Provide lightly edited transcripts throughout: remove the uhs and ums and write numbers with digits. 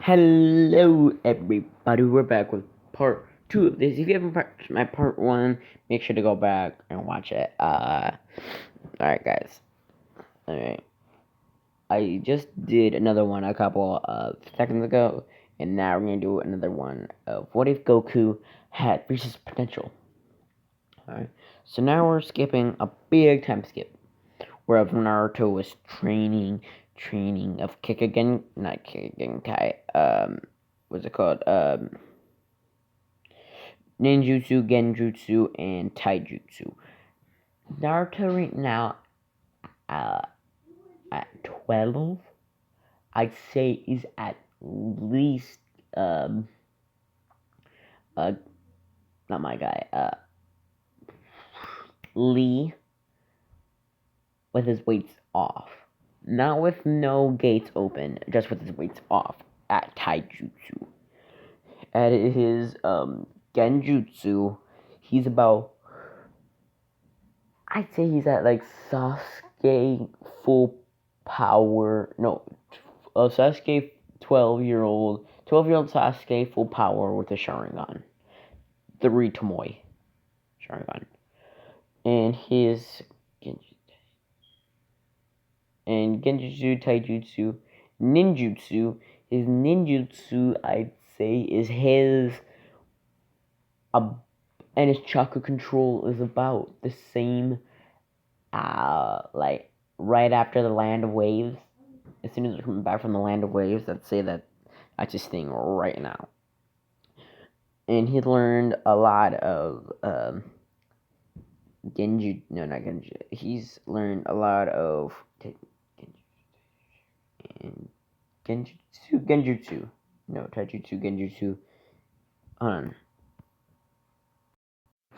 Hello, everybody. We're back with part 2 of this. If you haven't watched my part 1, make sure to go back and watch it. Alright, guys. Alright. I just did another one a couple of seconds ago, and now we're going to do another one of what if Goku had Frieza's potential. Alright. So now we're skipping a big time skip, where Naruto was training of what's it called? Ninjutsu, Genjutsu, and Taijutsu. Naruto right now, at 12, I'd say is at least, not my guy, Lee, with his weights off. Not with no gates open, just with his weights off at Taijutsu. At his Genjutsu, he's about, I'd say he's at like Sasuke full power. No, Sasuke 12-year-old Sasuke full power with a Sharingan. The Tomoe Sharingan. And his Genjutsu, Taijutsu, Ninjutsu. His Ninjutsu, I'd say, is his and his chakra control is about the same, like, right after the Land of Waves. As soon as we're coming back from the Land of Waves, I'd say that's his thing right now. And he learned a lot of, he's learned a lot of Genjutsu. No, Taijutsu, Genjutsu. Hold on.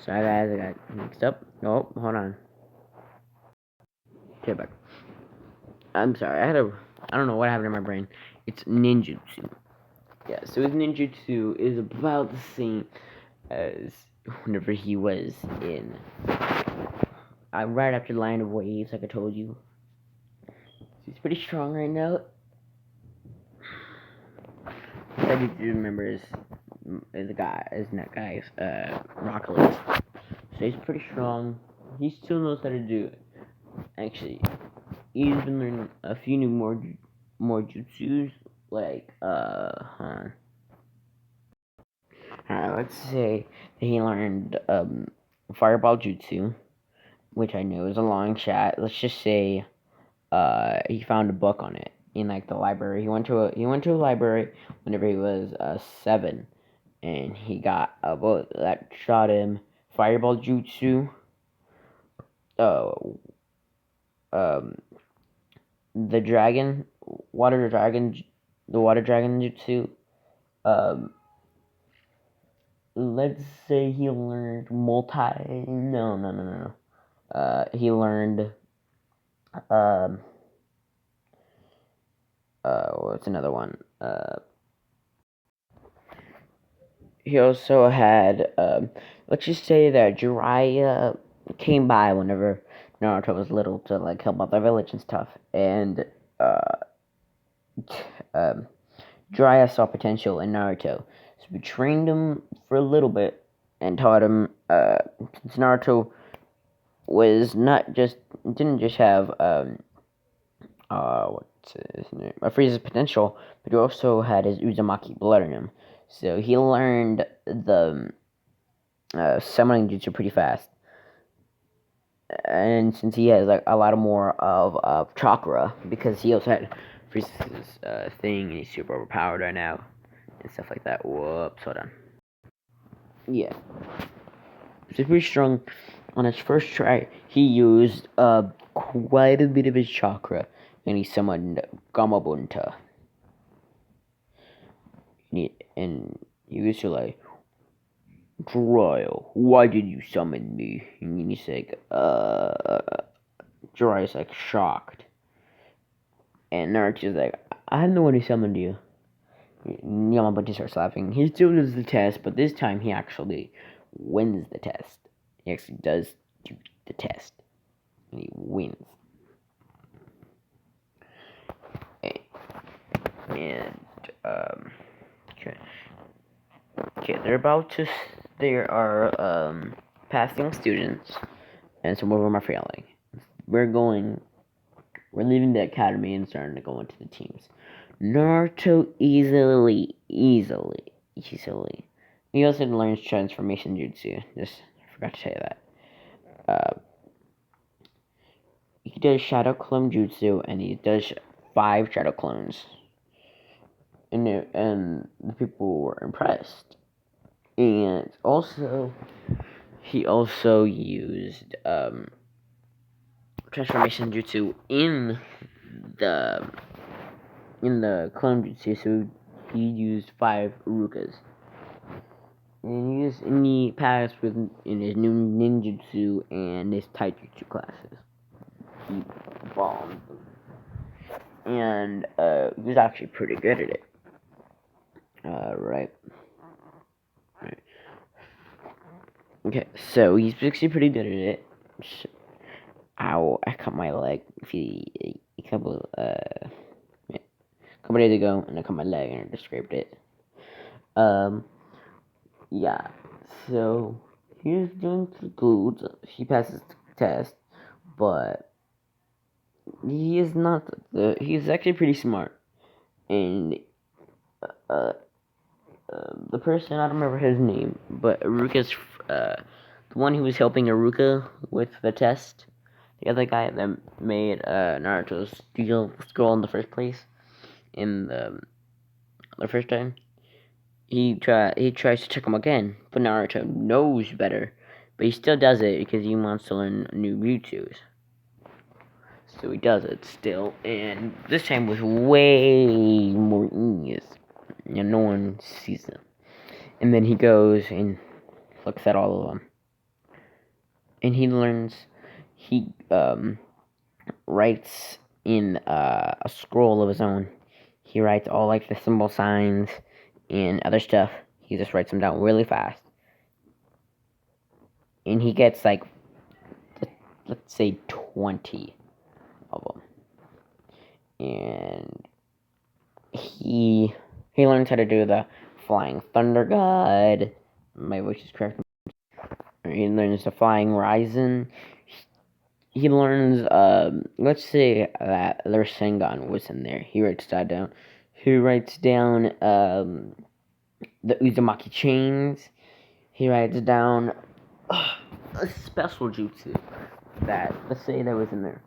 Sorry guys, I got mixed up. Oh, hold on. Okay, back. I'm sorry, I don't know what happened in my brain. It's ninjutsu. Yeah, so his ninjutsu is about the same as whenever he was in, right after the Line of Waves, like I told you. So he's pretty strong right now. I do remember is Rocket League. So he's pretty strong. He still knows how to do it. Actually, he's been learning a few new more jutsus, like, Alright, let's say that he learned, Fireball Jutsu, which I know is a long shot. Let's just say, he found a book on it in, like, the library. He went to a library whenever he was, 7, and he got a book that shot him Fireball Jutsu, the water dragon jutsu. Let's say he learned he learned, what's another one? He also had, let's just say that Jiraiya came by whenever Naruto was little to, like, help out the village and stuff, and Jiraiya saw potential in Naruto, so we trained him for a little bit and taught him, since Naruto didn't just have, what's his name? Frieza's potential, but he also had his Uzumaki blood in him. So he learned the summoning jutsu pretty fast. And since he has, like, a lot more of chakra, because he also had Frieza's thing, and he's super overpowered right now, and stuff like that. Whoops, hold on. Yeah. So he's pretty strong. On his first try, he used quite a bit of his chakra, and he summoned Gamabunta. And he was like, Jiraiya, why did you summon me? And he's like, Jiraiya's, like, shocked. And Naruto's like, I'm the one who summoned you. Gamabunta starts laughing. He still does the test, but this time he actually wins the test. He actually does do the test. And he wins. And Okay, there are passing students, and some of them are failing. We're leaving the academy and starting to go into the teams. Naruto easily. He also learns transformation jutsu. Just forgot to tell you that. He does shadow clone jutsu, and he does 5 shadow clones. And the people were impressed. And also, he also used transformation jutsu the in the clone jutsu. So he used 5 Urukas. And he passed in his new ninjutsu and his taijutsu classes. He bombed them. And he was actually pretty good at it. Right. Okay, so he's actually pretty good at it. Ow, I cut my leg a couple days ago, and I cut my leg and I just scraped it. Yeah, so he's doing good. He passes the test, but he is not he's actually pretty smart. And the person, I don't remember his name, but Aruka's the one who was helping Aruka with the test. The other guy that made Naruto steal the scroll in the first place, in the first time, he tries to trick him again, but Naruto knows better, but he still does it because he wants to learn new jutsus. So he does it still, and this time with way more ease, and no one sees him. And then he goes and looks at all of them, and he learns. He writes in a scroll of his own. He writes all like the symbol signs and other stuff. He just writes them down really fast. And he gets like, let's say 20 of them. And he learns how to do the flying thunder god. My voice is correct. He learns the flying Ryzen. He learns, let's say that their Sengon was in there. He writes that down. He writes down the Uzumaki chains. He writes down a special jutsu that, let's say, that was in there.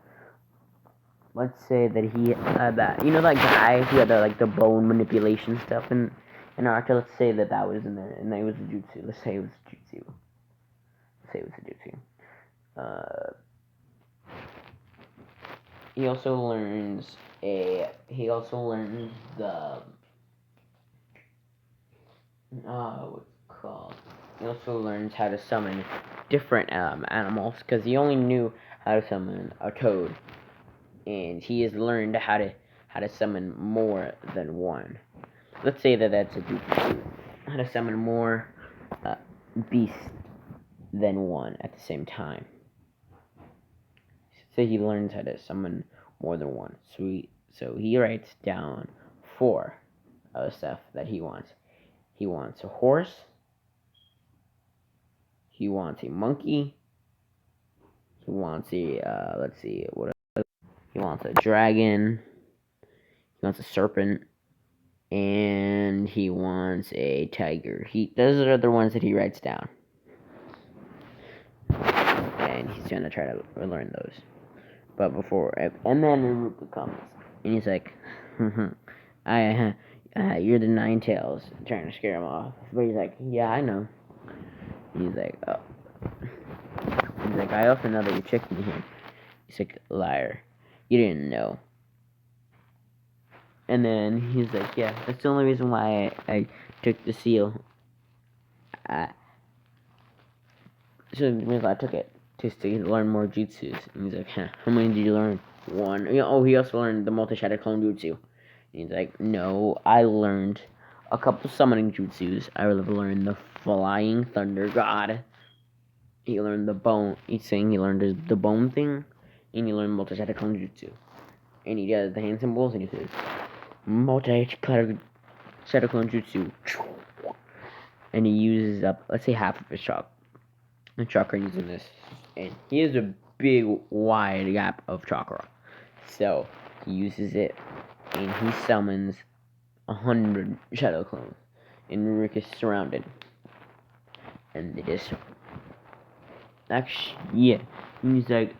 Let's say that he had that, that guy who had the bone manipulation stuff in Naruto. Let's say that was in there, and that was a jutsu. Let's say it was a jutsu. He also learns the what's it called? He also learns how to summon different animals, because he only knew how to summon a toad, and he has learned how to summon more than one. Let's say that that's a jutsu. How to summon more beasts than one at the same time. So he learns how to summon more than one. So he writes down 4 of the stuff that he wants. He wants a horse. He wants a monkey. He wants a let's see, what else? He wants a dragon. He wants a serpent, and he wants a tiger. Those are the ones that he writes down, and he's gonna try to learn those. But and then Naruto comes, and he's like, you're the Nine Tails, trying to scare him off. But he's like, yeah, I know. He's like, oh. He's like, I also know that you're tricking me here. He's like, liar. You didn't know. And then he's like, yeah, that's the only reason why I took the seal. So the reason I took it, just to learn more jutsus. And he's like, how many did you learn? 1. He also learned the multi-shadow clone jutsu. And he's like, no, I learned a couple summoning jutsus. I learned the flying thunder god. He learned the bone. He's saying he learned the bone thing, and he learned multi-shadow clone jutsu. And he does the hand symbols, and he says, multi-shadow clone jutsu. and he uses up, let's say, half of his chakra using this, and he has a big wide gap of chakra, so he uses it, and he summons 100 shadow clones, and Rick is surrounded, and they just actually, yeah, he's like,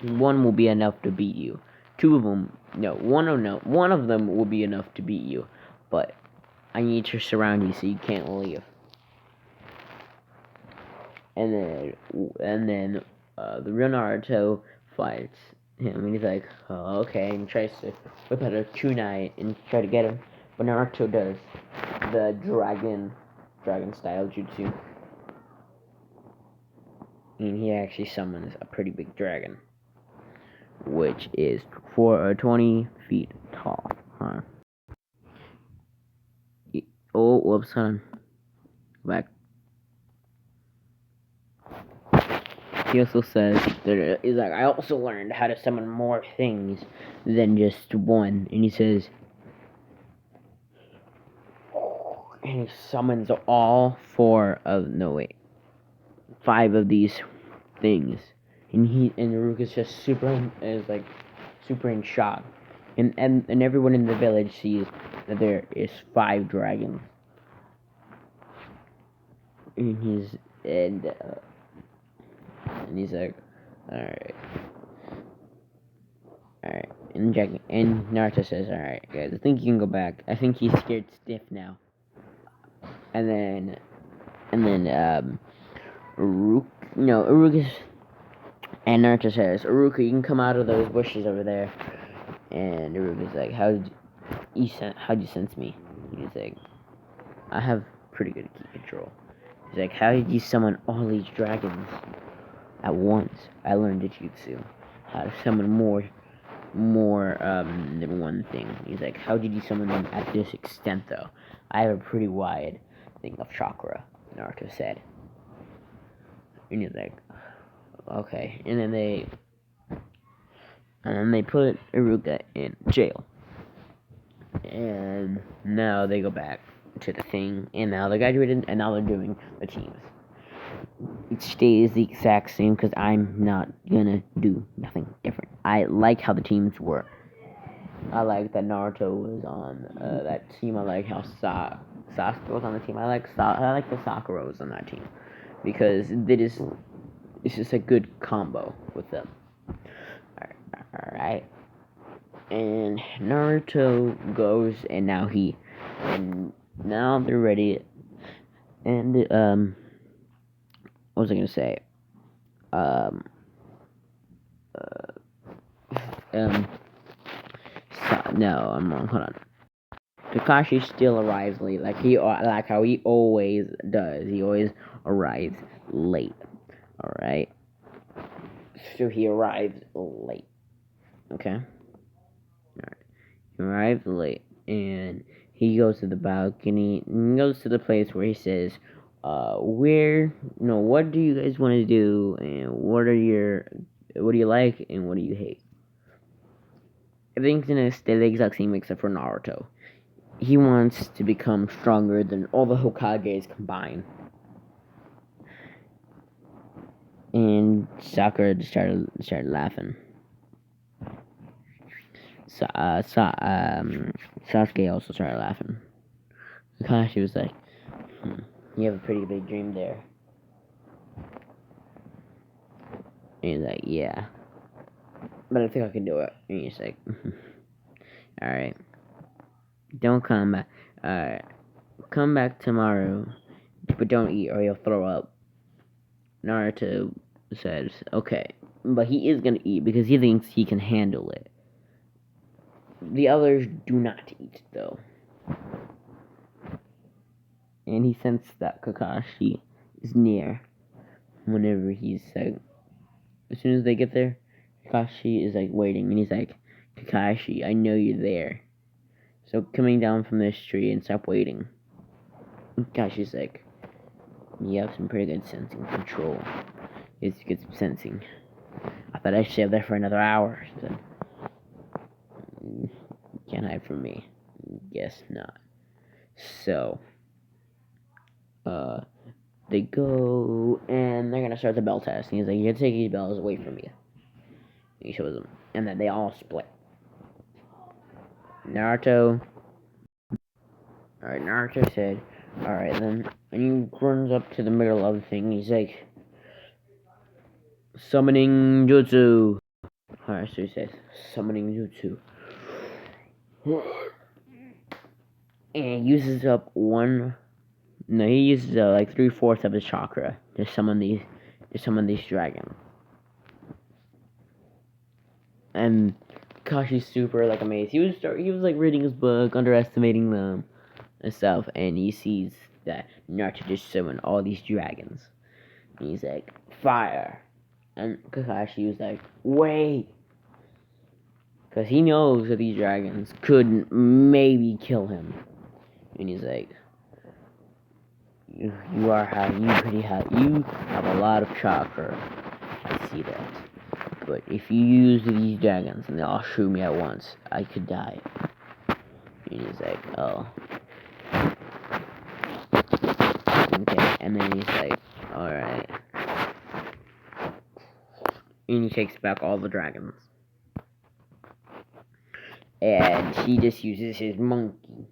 one will be enough to beat you. Two of them, one of them will be enough to beat you, but I need to surround you so you can't leave. And then the real Naruto fights him, and he's like, oh, okay, and tries to whip out a kunai and try to get him, but Naruto does the dragon style jutsu, and he actually summons a pretty big dragon, which is 20 feet tall. Huh? Oh, whoops, hold on. Back. He also says that he's like, I also learned how to summon more things than just one. And he says, and he summons all 5 of these things. And Naruto's just super in shock. And everyone in the village sees that there is 5 dragons. And he's like, alright. And Naruto says, alright, guys, I think you can go back. I think he's scared stiff now. And then, Uruka, and Naruto says, Uruka, you can come out of those bushes over there. And Uruka's like, how'd you sense me? He's like, I have pretty good key control. He's like, how did you summon all these dragons at once? I learned the jutsu, how to summon more than one thing. He's like, how did you summon them at this extent, though? I have a pretty wide thing of chakra, Naruto said. And he's like, okay. And then they put Iruka in jail. And now they go back to the thing, and now they graduated, and now they're doing the teams. It stays the exact same because I'm not gonna do nothing different. I like how the teams work. I like that Naruto was on that team. I like how Sasuke was on the team. I like the Sakura was on that team because it's just a good combo with them. Alright. And Naruto goes, and now they're ready. And what was I gonna say? No, I'm wrong. Hold on. Kakashi still arrives late, like how he always does. He always arrives late. All right. So he arrives late. Okay. All right. He arrives late, and he goes to the balcony. And goes to the place where he says, what do you guys want to do, and what do you like, and what do you hate? Everything's gonna stay the exact same except for Naruto. He wants to become stronger than all the Hokages combined. And Sakura started laughing. Sasuke also started laughing. Kakashi was like, you have a pretty big dream there. And he's like, yeah. But I think I can do it. And he's like, alright. Don't come back. Come back tomorrow, but don't eat or you'll throw up. Naruto says, okay. But he is gonna eat because he thinks he can handle it. The others do not eat, though. And he sensed that Kakashi is near. Whenever he's like, as soon as they get there, Kakashi is like waiting, and he's like, Kakashi, I know you're there. So coming down from this tree and stop waiting. Kakashi's like, you have some pretty good sensing control. It's good sensing. I thought I'd stay there for another hour. So, can't hide from me. Guess not. So, They go and they're gonna start the bell test. And he's like, "You can take these bells away from me." He shows them, and then they all split. Naruto. Alright, Naruto said, "Alright then," and he runs up to the middle of the thing. He's like, "Summoning jutsu." Alright, so he says, "Summoning jutsu," and he uses up one. No, he uses like 3/4 of his chakra to summon these dragons. And Kakashi's super like amazed. He was like reading his book, underestimating them and stuff, and he sees that Naruto just summoned all these dragons. And he's like, "Fire!" And Kakashi was like, "Wait!" Because he knows that these dragons could maybe kill him. And he's like, you have a lot of chakra. I see that. But if you use these dragons and they all shoot me at once, I could die." And he's like, "Oh. Okay." And then he's like, "Alright." And he takes back all the dragons. And he just uses his monkey.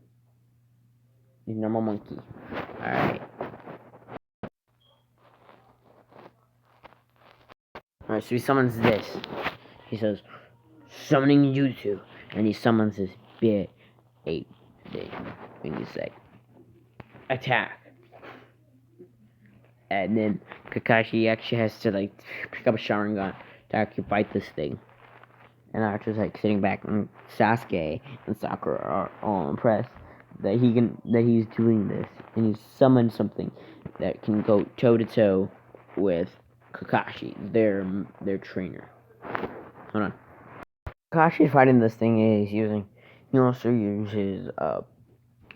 His normal monkey. Alright. Alright, so he summons this. He says, "Summoning jutsu." And he summons this big ape thing. And he's like, "Attack." And then Kakashi actually has to like pick up a Sharingan to actually fight this thing. And Naruto's like sitting back, and Sasuke and Sakura are all impressed that he's doing this, and he's summoned something that can go toe to toe with Kakashi, their trainer. Hold on. Kakashi's fighting this thing is using. He also uses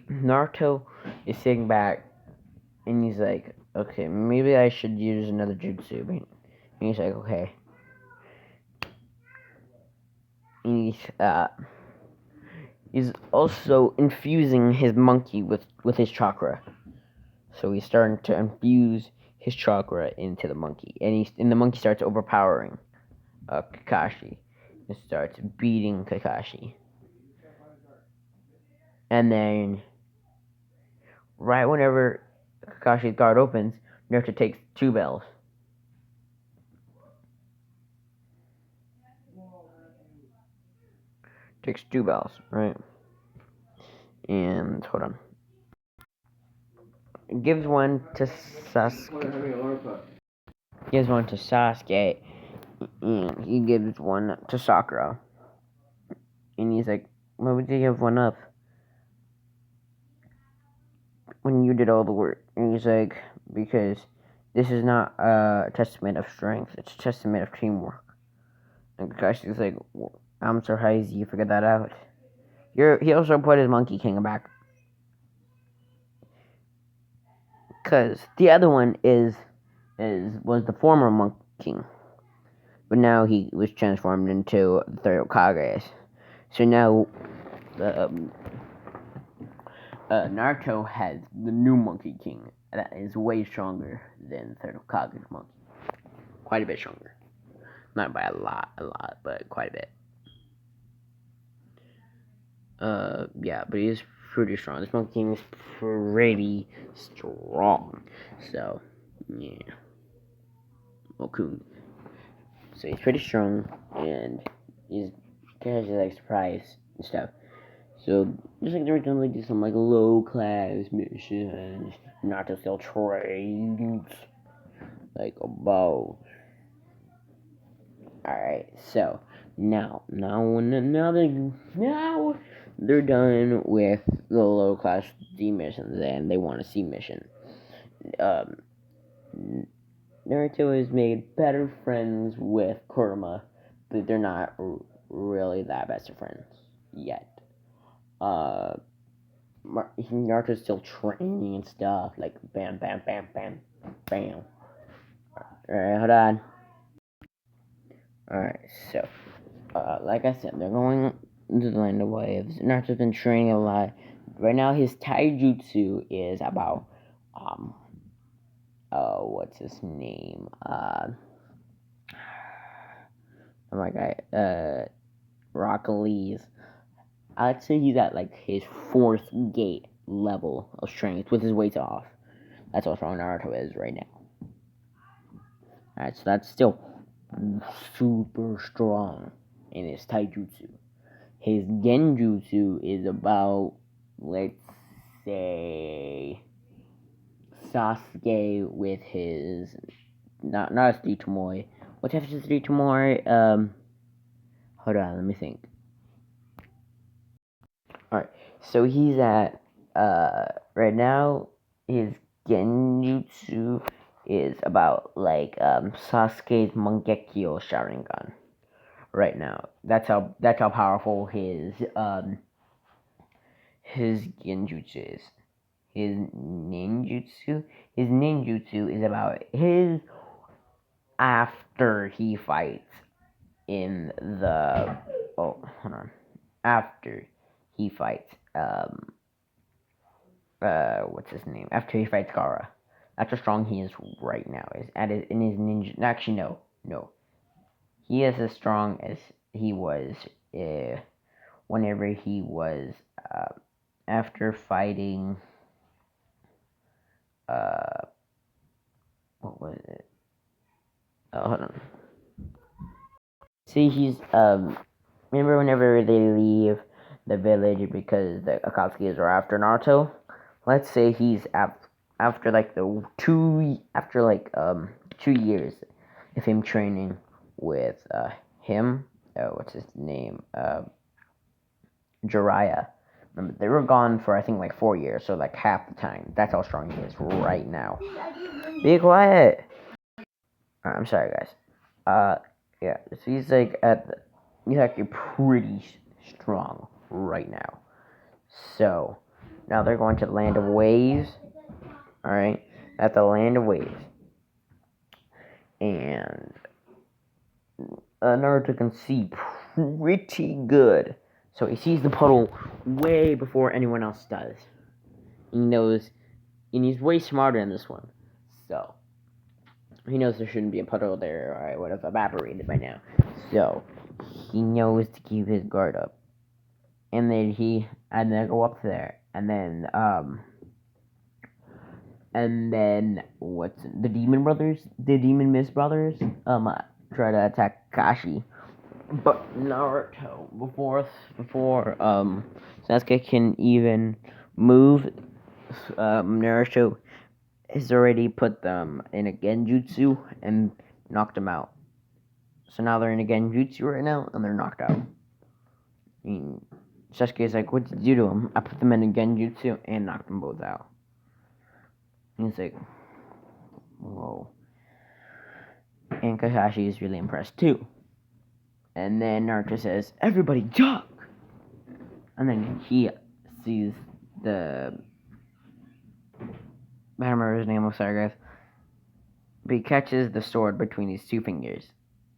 Naruto is sitting back, and he's like, "Okay, maybe I should use another jutsu." And he's like, "Okay." And he's also infusing his monkey with his chakra. So he's starting to infuse his chakra into the monkey, and the monkey starts overpowering Kakashi. It starts beating Kakashi, and then right whenever Kakashi's guard opens, Naruto takes 2 bells. Takes 2 bells, right? And hold on. Gives one to Sasuke. Gives one to Sasuke, and he gives one to Sakura. And he's like, "Why would you give one up when you did all the work?" And he's like, "Because this is not a testament of strength; it's a testament of teamwork." And Kakashi's like, "I'm surprised you figured that out." He also put his Monkey King back, because the other one was the former Monkey King, but now he was transformed into the third Hokage. So now, Naruto has the new Monkey King that is way stronger than the third Hokage's monkey. Quite a bit stronger. Not by a lot, but quite a bit. Yeah, but he's pretty strong. This Monkey King is pretty strong. So, yeah. Okun. So he's pretty strong, and he's kind of like surprised and stuff. So just like they're gonna like do some like low class missions. Naruto still trains like a bow. Alright, so now they're done with the low class D missions and they want a C mission. Naruto has made better friends with Kurama, but they're not really that best of friends yet. Naruto's still training and stuff, like bam, bam, bam, bam, bam. Alright, hold on. Alright, so, like I said, they're going into the land of waves. Naruto's been training a lot. Right now, his taijutsu is about, what's his name? Oh my god, Rock Lee's. I'd say he's at like his fourth gate level of strength with his weights off. That's how strong Naruto is right now. Alright, so that's still super strong in his taijutsu. His genjutsu is about, let's say, Sasuke with his not a three Tomoe. What's after three Tomoe? Hold on, let me think. Alright, so he's at right now his genjutsu is about like Sasuke's Mangekyo Sharingan. Right now, that's how powerful his genjutsu is. His ninjutsu is about his after he fights in the hold on, after he fights what's his name, after he fights Gaara. That's how strong he is right now. Is at his, in his ninja. Actually, no. He is as strong as he was whenever he was after fighting. What was it? Oh, hold on. See, he's remember whenever they leave the village because the Akatsukis are after Naruto? Let's say he's after like 2 years of him training with him. What's his name? Jiraiya. Remember, they were gone for I think like 4 years, so like half the time. That's how strong he is right now. Be quiet. I'm sorry, guys. Yeah. So he's like he's actually pretty strong right now. So now they're going to the land of waves. All right, at the land of waves, and Naruto can see pretty good. So he sees the puddle way before anyone else does. He knows, and he's way smarter in this one. So he knows there shouldn't be a puddle there, or I would have evaporated by now. So he knows to keep his guard up, and then go up there, and then what's the Demon Brothers, the Demon Mist Brothers, try to attack Kakashi, but Naruto before Sasuke can even move, Naruto has already put them in a genjutsu and knocked them out. So now they're in a genjutsu right now, and they're knocked out. Sasuke's like, what did you do to them? I put them in a genjutsu and knocked them both out. And he's like, whoa. And Kakashi is really impressed too. And then Naruto says, everybody duck! And then he sees I don't remember his name, I'm sorry guys. But he catches the sword between his two fingers.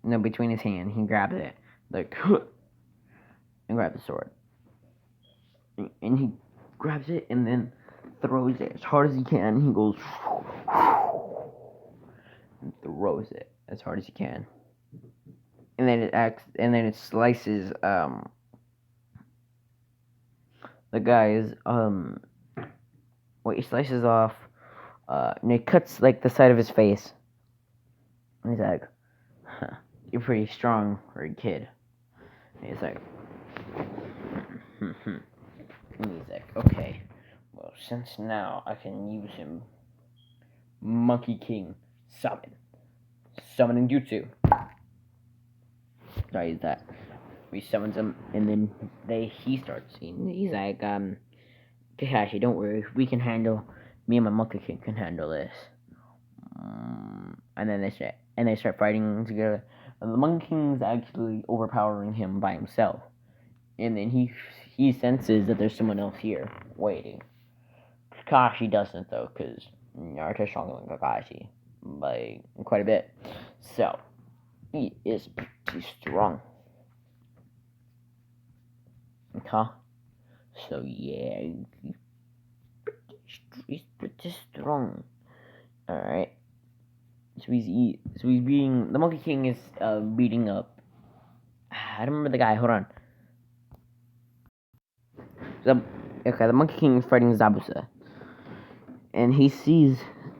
No, between his hand. He grabs it. Like, and grabs the sword. And he grabs it and then throws it as hard as he can. He goes and throws it as hard as he can. And then it slices the guy's he slices off and it cuts like the side of his face. And he's like, huh, you're pretty strong for a kid. And he's like, and he's like, okay, well, since now I can use him, Monkey King summoning jutsu. So I use that. He summons him, and then he starts. He's like, Kakashi, don't worry, we can handle. Me and my Monkey King can handle this. And then they start fighting together. And the Monkey King's actually overpowering him by himself. And then he senses that there's someone else here waiting. Kakashi doesn't though, because Naruto's stronger than Kakashi by quite a bit. So he is pretty strong. Huh? So yeah, he's pretty strong. Alright. he's beating the Monkey King is beating up. I don't remember the guy. Hold on. The Monkey King is fighting Zabuza, and he sees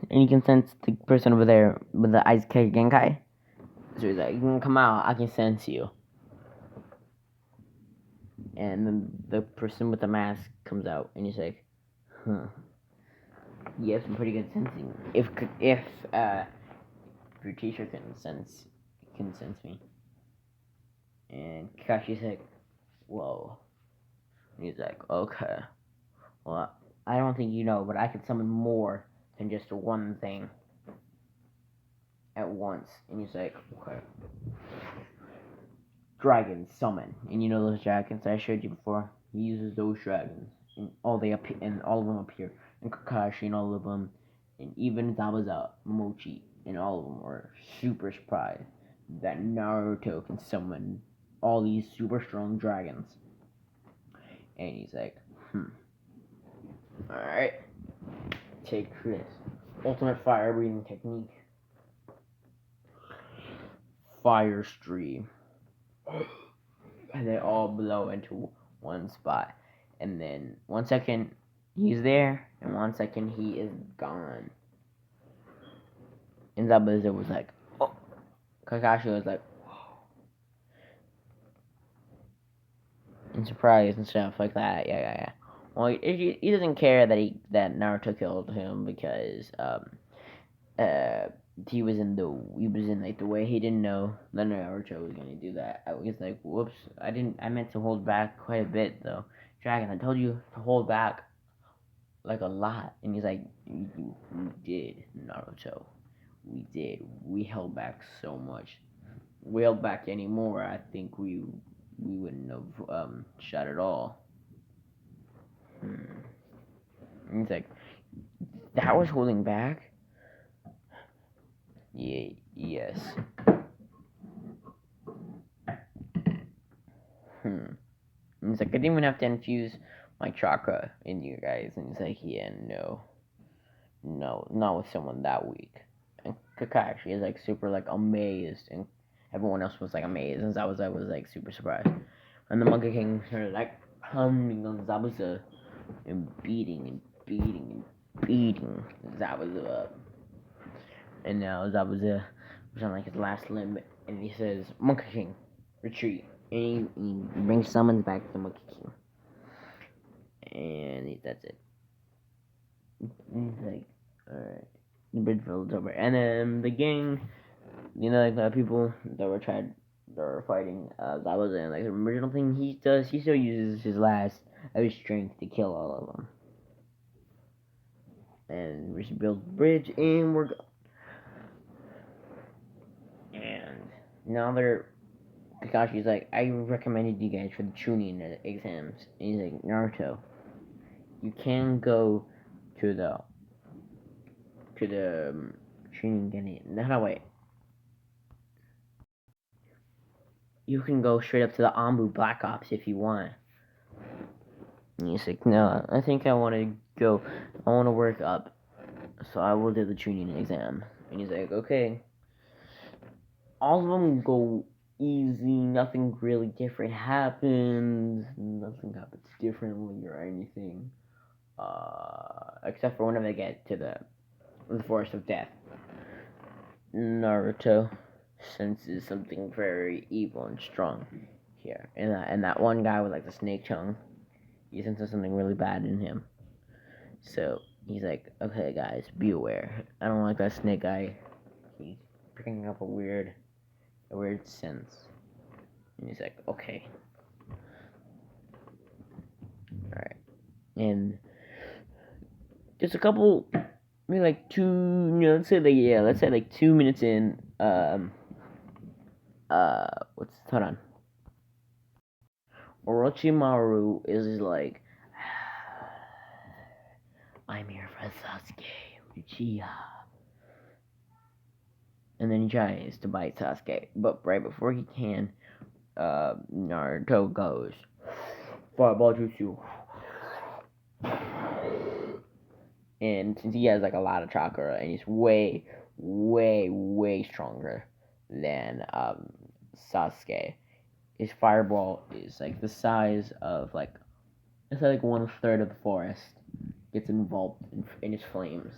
and he can sense the person over there with the Ice Genkai. So he's like, "You can come out. I can sense you." And then the person with the mask comes out, and he's like, "Huh, you have some pretty good sensing. If your teacher can sense me." And Kakashi's like, "Whoa." And he's like, "Okay, well, I don't think you know, but I can summon more than just one thing at once." And he's like, "Okay." Dragons summon, and you know those dragons I showed you before. He uses those dragons, and all of them appear, and Kakashi and all of them, and even Zabuza, Momochi, and all of them are super surprised that Naruto can summon all these super strong dragons. And he's like, alright, take this. Ultimate fire breathing technique. Fire stream. And they all blow into one spot. And then 1 second he's there, and 1 second he is gone. And Zabuza was like, oh. Kakashi was like, whoa. And surprise and stuff like that. Yeah. Well, he doesn't care that Naruto killed him because he was in like the way he didn't know that Naruto was gonna do that. I was like, whoops, I meant to hold back quite a bit though. Dragon, I told you to hold back like a lot. And he's like, we did, Naruto. We did. We held back so much. We held back anymore, I think we wouldn't have shot at all. And he's like, that was holding back? Yeah, yes. And he's like, I didn't even have to infuse my chakra in you guys. And he's like, yeah, no, not with someone that weak. And Kakashi is like super like amazed, and everyone else was like amazed, and Zabuza was like super surprised. And the Monkey King started like pounding on Zabuza and beating Zabuza up. And now Zabuza was on like his last limb, and he says, Monkey King, retreat. And he brings summons back the Monkey King. And that's it. And he's like, alright. The bridge build's over. And then the gang, you know, like the people that were fighting Zabuza, and like the original thing he still uses his last of his strength to kill all of them. And we should build the bridge, and we're gone. And now Kakashi's like, I recommended you guys for the Chunin exams. And he's like, Naruto, you can go to the Chunin. No, wait. You can go straight up to the Anbu Black Ops if you want. And he's like, no, I think I want to work up, so I will do the Chunin exam. And he's like, okay. All of them go easy, nothing really different happens, nothing happens differently or anything. Except for whenever they get to the Forest of Death. Naruto senses something very evil and strong here. And that one guy with like the snake tongue, he senses something really bad in him. So he's like, okay guys, be aware. I don't like that snake guy. He's picking up a weird sense. And he's like, okay. Alright. And just a couple, maybe like let's say like 2 minutes in, hold on. Orochimaru is like, I'm here for Sasuke, Uchiha. And then he tries to bite Sasuke, but right before he can, Naruto goes, Fireball Jutsu. And since he has like a lot of chakra and he's way way stronger than Sasuke. His fireball is like the size of like it's like 1/3 of the forest gets involved in his flames.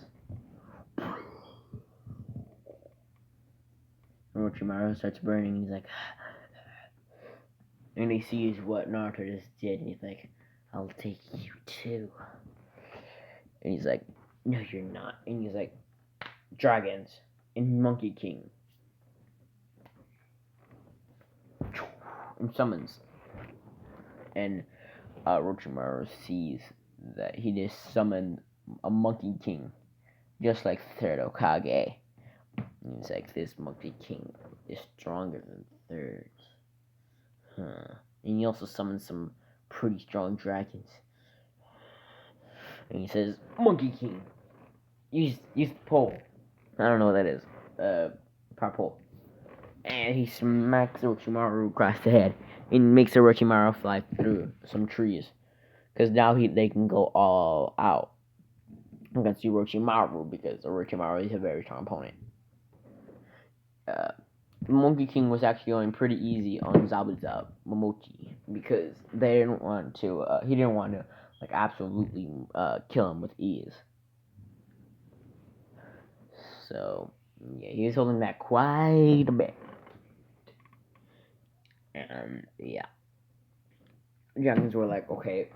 Orochimaru starts burning. He's like, and he sees what Naruto just did, and he's like, "I'll take you too." And he's like, "No, you're not." And he's like, "Dragons and Monkey King," and summons. And Orochimaru sees that he just summoned a Monkey King, just like Third Hokage. And he's like, "This Monkey King is stronger than Third." Huh. And he also summons some pretty strong dragons. And he says, "Monkey King, use the pole." I don't know what that is. Power pole. And he smacks Orochimaru across the head and makes Orochimaru fly through some trees. Because now they can go all out against Orochimaru, because Orochimaru is a very strong opponent. Monkey King was actually going pretty easy on Zabuza Momochi, because they didn't want to. He didn't want to like absolutely kill him with ease. So yeah, he was holding that quite a bit. And yeah, Dragons were like, okay,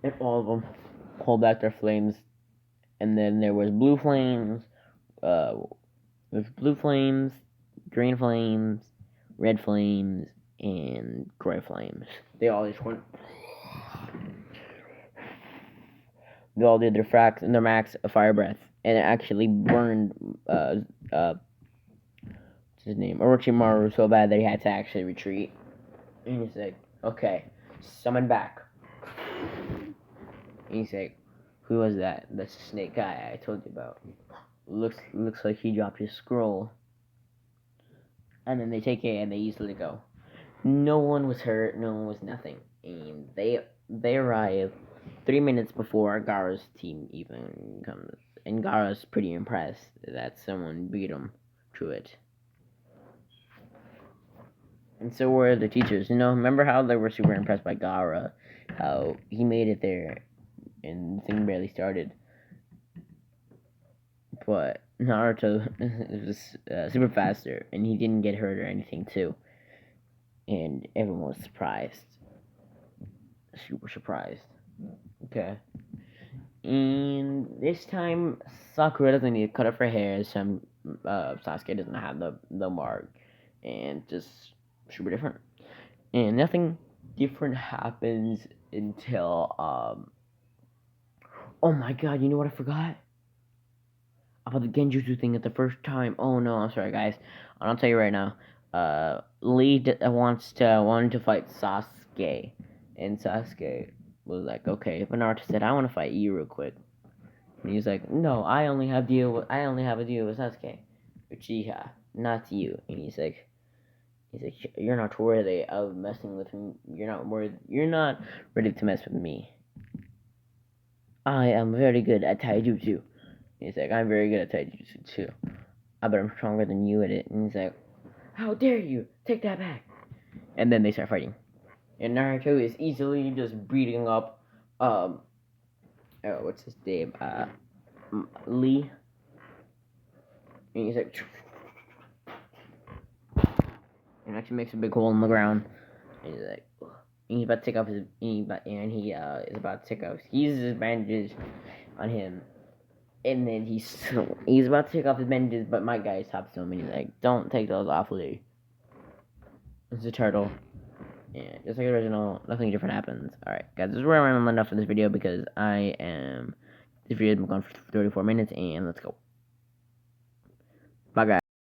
and all of them hold back their flames. And then there was blue flames, with blue flames, green flames, red flames, and gray flames. They all just went. They all did their max fire breath, and it actually burned what's his name, Orochimaru, so bad that he had to actually retreat. And he's like, "Okay, summon back." And he's like, "Who was that? That's the snake guy I told you about. Looks like he dropped his scroll." And then they take it and they easily go. No one was hurt. No one was nothing. And they arrive 3 minutes before Gaara's team even comes. And Gaara's pretty impressed that someone beat him to it. And so were the teachers. Remember how they were super impressed by Gaara? How he made it there and the thing barely started. But Naruto was super faster, and he didn't get hurt or anything too. And everyone was surprised. Super surprised. Okay. And this time, Sakura doesn't need to cut off her hair. Sasuke doesn't have the mark. And just super different. And nothing different happens until, oh my god, you know what I forgot? About the Genjutsu thing at the first time. Oh no, I'm sorry guys. I'll tell you right now. Lee wanted to fight Sasuke. And Sasuke was like, okay, but Naruto said, "I want to fight you real quick." And he's like, "No, I only have a deal with Sasuke, Uchiha, not you." And he's like, "You're not worthy of messing with me. You're not ready to mess with me. I am very good at taijutsu." And he's like, "I'm very good at taijutsu too. I bet I'm stronger than you at it." And he's like, "How dare you? Take that back." And then they start fighting. And Naruto is easily just beating up, what's his name? Lee. And he's like, and actually makes a big hole in the ground. And he's like, and he's about to take off his, and he is about to take off. He uses his bandages on him, and then he's about to take off his bandages, but my guy stops him, and he's like, "Don't take those off, Lee. It's a turtle." Yeah, just like the original, nothing different happens. Alright, guys, this is where I'm enough for this video, because this video has been gone for 34 minutes, and let's go.